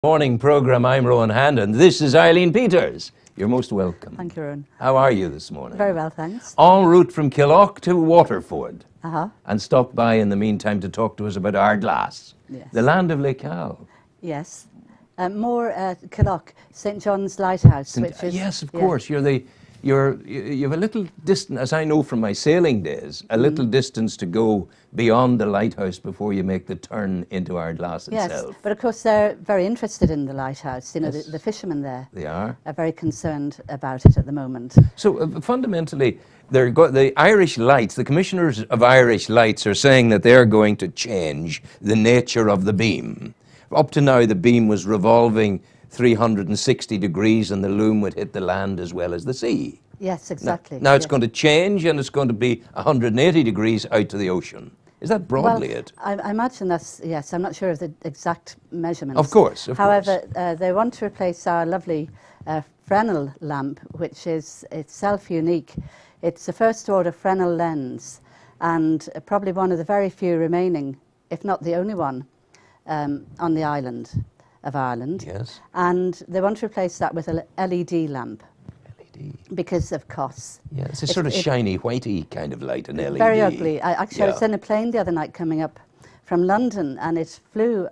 Morning programme. I'm Rowan Hand, and this is Eileen Peters. You're most welcome. Thank you, Rowan. How are you this morning? Very well, thanks. En route from Killock to Waterford. Uh-huh. And stop by in the meantime to talk to us about Ardglass, Yes. the land of Lake Howell. Yes. More Killock, St John's Lighthouse, which is... Yes, of course. You have a little distance, as I know from my sailing days, a little distance to go beyond the lighthouse before you make the turn into Ardglass itself. Yes, but of course they're very interested in the lighthouse. You know, Yes. the fishermen there They are very concerned about it at the moment. So fundamentally, the Irish Lights, the commissioners of Irish Lights are saying that they're going to change the nature of the beam. Up to now, the beam was revolving 360 degrees and the loom would hit the land as well as the sea. Yes, exactly. Now it's going to change and it's going to be 180 degrees out to the ocean. Is that broadly it? I imagine that's, yes, I'm not sure of the exact measurements. Of course, However, they want to replace our lovely Fresnel lamp, which is itself unique. It's a first order Fresnel lens and probably one of the very few remaining, if not the only one, on the island of Ireland. Yes. And they want to replace that with an LED lamp. LED. Because of costs. Yeah, it's a sort of shiny, whitey kind of light, an LED. Very ugly. I was in a plane the other night coming up from London, and it flew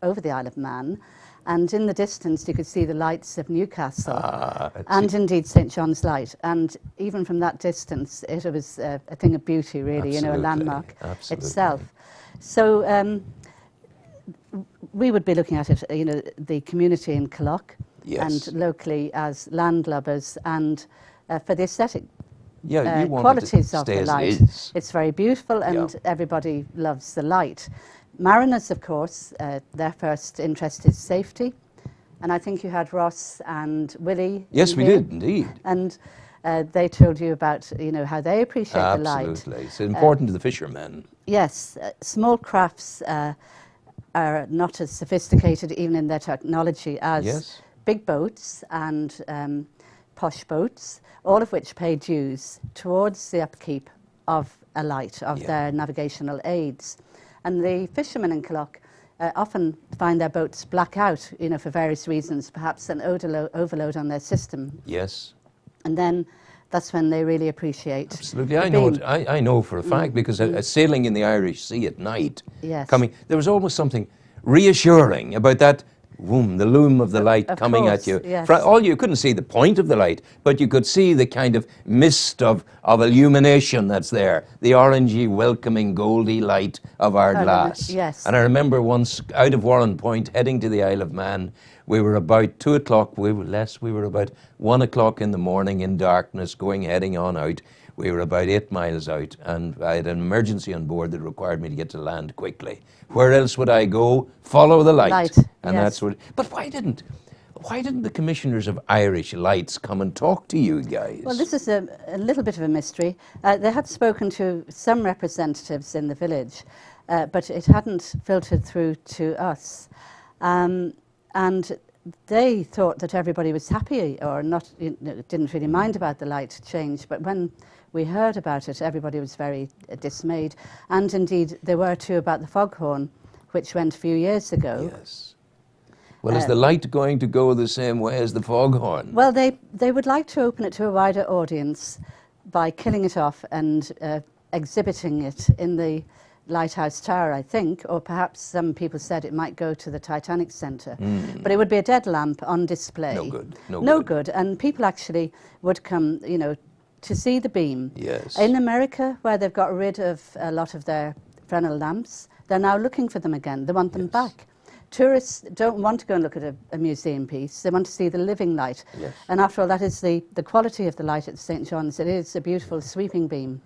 over the Isle of Man, and in the distance you could see the lights of Newcastle and indeed St John's Light. And even from that distance, it was a thing of beauty, really. Absolutely. You know, a landmark Absolutely. itself. So we would be looking at it, you know, the community in Killock. Yes. And locally as landlubbers and for the aesthetic you want qualities it to of stay the as light. it is. It's very beautiful and everybody loves the light. Mariners, of course, their first interest is safety. And I think you had Ross and Willie. Yes, we did, indeed. And they told you about, you know, how they appreciate the light. Absolutely. It's important to the fishermen. Yes, small crafts are not as sophisticated even in their technology as big boats and posh boats, all of which pay dues towards the upkeep of a light, of their navigational aids. And the fishermen in Killock often find their boats black out, you know, for various reasons, perhaps an overload on their system. Yes. And then that's when they really appreciate. Absolutely. I know for a fact because sailing in the Irish Sea at night, there was almost something reassuring about that the loom of the light coming at you. Yes. You couldn't see the point of the light, but you could see the kind of mist of illumination that's there, the orangey, welcoming, goldy light of Ardglass. Yes. And I remember once out of Warren Point, heading to the Isle of Man, we were about 2 o'clock, we were about 1 o'clock in the morning in darkness, heading on out. We were about 8 miles out, and I had an emergency on board that required me to get to land quickly. Where else would I go? Follow the light. And that's what. But why didn't the commissioners of Irish Lights come and talk to you guys? Well, this is a little bit of a mystery. They had spoken to some representatives in the village, but it hadn't filtered through to us. And they thought that everybody was happy or not, didn't really mind about the light change. But when we heard about it, everybody was very dismayed. And indeed, there were too about the foghorn, which went a few years ago. Yes. Well, is the light going to go the same way as the foghorn? Well, they would like to open it to a wider audience by killing it off and exhibiting it in the Lighthouse Tower, I think, or perhaps some people said it might go to the Titanic Centre. But it would be a dead lamp on display. No good. No good. And people actually would come, you know, to see the beam. Yes. In America, where they've got rid of a lot of their Fresnel lamps, they're now looking for them again. They want them back. Tourists don't want to go and look at a museum piece. They want to see the living light. Yes. And after all, that is the quality of the light at St John's. It is a beautiful sweeping beam.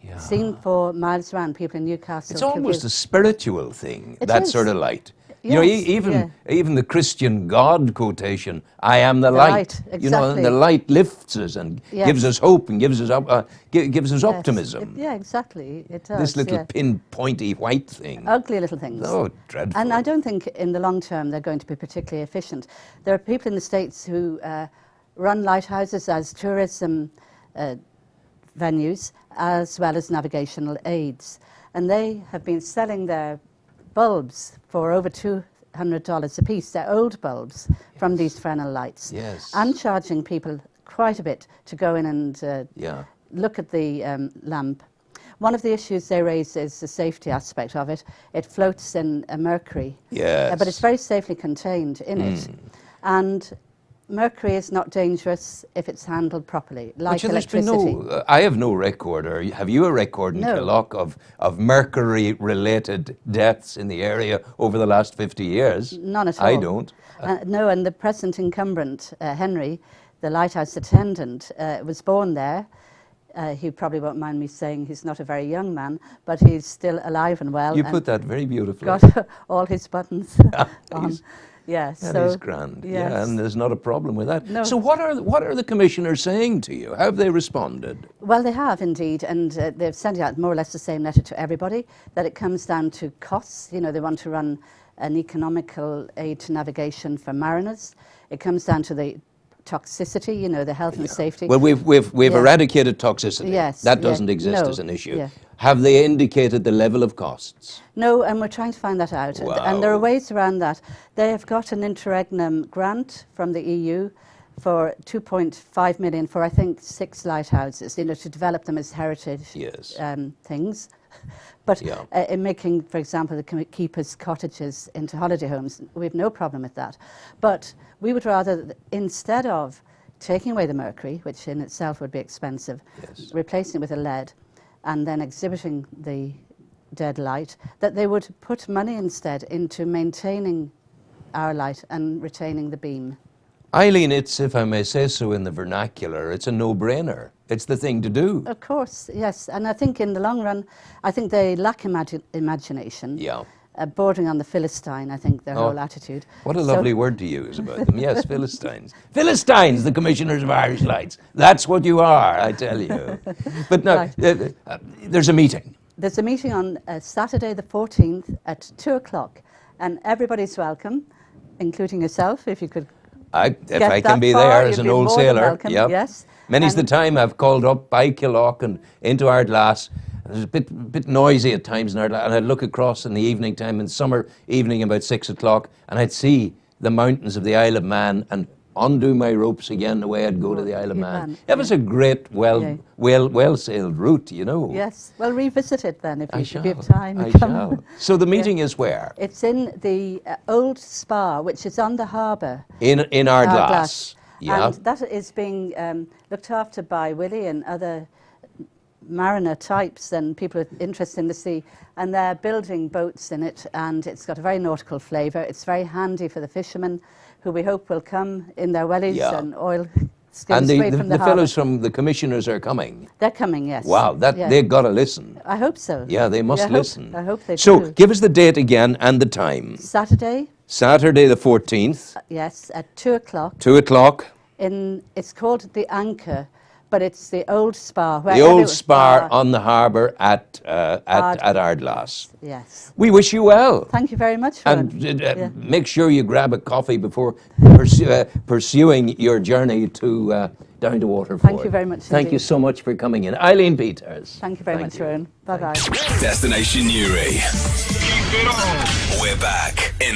Yeah. Seen for miles around, people in Newcastle. It's almost a spiritual thing, it that is. sort of light. Yes, You know, even the Christian God quotation, "I am the light." Exactly. You know, and the light lifts us and gives us hope and gives us optimism. Yeah, exactly. It does. This little pinpointy white thing. Ugly little things. Oh, dreadful. And I don't think in the long term they're going to be particularly efficient. There are people in the States who run lighthouses as tourism venues as well as navigational aids. And they have been selling their bulbs for over $100 a piece. They're old bulbs from these Fresnel lights. Yes. And charging people quite a bit to go in and look at the lamp. One of the issues they raise is the safety aspect of it. It floats in mercury, but it's very safely contained in it. And mercury is not dangerous if it's handled properly, like electricity. I have no record, or have you a record in Killock of mercury-related deaths in the area over the last 50 years? None at all. I don't. No, and the present incumbent, Henry, the lighthouse attendant, was born there. He probably won't mind me saying he's not a very young man, but he's still alive and well. You put that very beautifully. Got all his buttons on. Yes, that is grand. Yes. Yeah, and there's not a problem with that. No. So what are the commissioners saying to you? How have they responded? Well, they have indeed, and they've sent out more or less the same letter to everybody, that it comes down to costs. You know, they want to run an economical aid to navigation for mariners. It comes down to the toxicity, you know, the health and safety. Well, we've eradicated toxicity. Yes. That doesn't exist as an issue. Yeah. Have they indicated the level of costs? No, and we're trying to find that out. Wow. And there are ways around that. They have got an interregnum grant from the EU for 2.5 million for, I think, 6 lighthouses, you know, to develop them as heritage things. But in making, for example, the keepers' cottages into holiday homes, we have no problem with that. But we would rather, instead of taking away the mercury, which in itself would be expensive, replacing it with a lead, and then exhibiting the dead light, that they would put money instead into maintaining our light and retaining the beam. Eileen, it's, if I may say so in the vernacular, it's a no-brainer. It's the thing to do. Of course, yes. And I think in the long run, I think they lack imagination. Yeah. Bordering on the Philistine, I think, their whole attitude. What a lovely word to use about them. Yes, Philistines. Philistines, the commissioners of Irish Lights. That's what you are, I tell you. But now, there's a meeting. There's a meeting on Saturday the 14th at 2 o'clock. And everybody's welcome, including yourself, if you could if I can be there as an old sailor. Yep. Yes. Many's the time I've called up by Killock and into Ardglass. It was a bit noisy at times in Ardglass, and I'd look across in the evening time, in summer evening about 6 o'clock, and I'd see the mountains of the Isle of Man and undo my ropes again the way I'd go to the Isle of Man. It was a great, well-sailed route, you know. Yes. Well, revisit it then if you have time. I shall. So the meeting is where? It's in the old spa, which is on the harbour. In Ardglass. Yeah. And that is being looked after by Willie and other mariner types and people with interest in the sea, and they're building boats in it, and it's got a very nautical flavour. It's very handy for the fishermen, who we hope will come in their wellies and oil skins straight from the harbour. fellows from the commissioners are coming? They're coming, yes. Wow, they've got to listen. I hope so. Yeah, they must listen. I hope they do. So, give us the date again and the time. Saturday the 14th. Yes, at 2 o'clock. 2 o'clock. It's called the Anchor, but it's the old spa. The old spa on the harbour at Ardglass. Yes. We wish you well. Thank you very much, And make sure you grab a coffee before pursuing your journey to down to Waterford. Thank you very much. Thank you so much for coming in. Eileen Peters. Thank you very much, Rowan. Bye-bye. Destination Newry. We're back in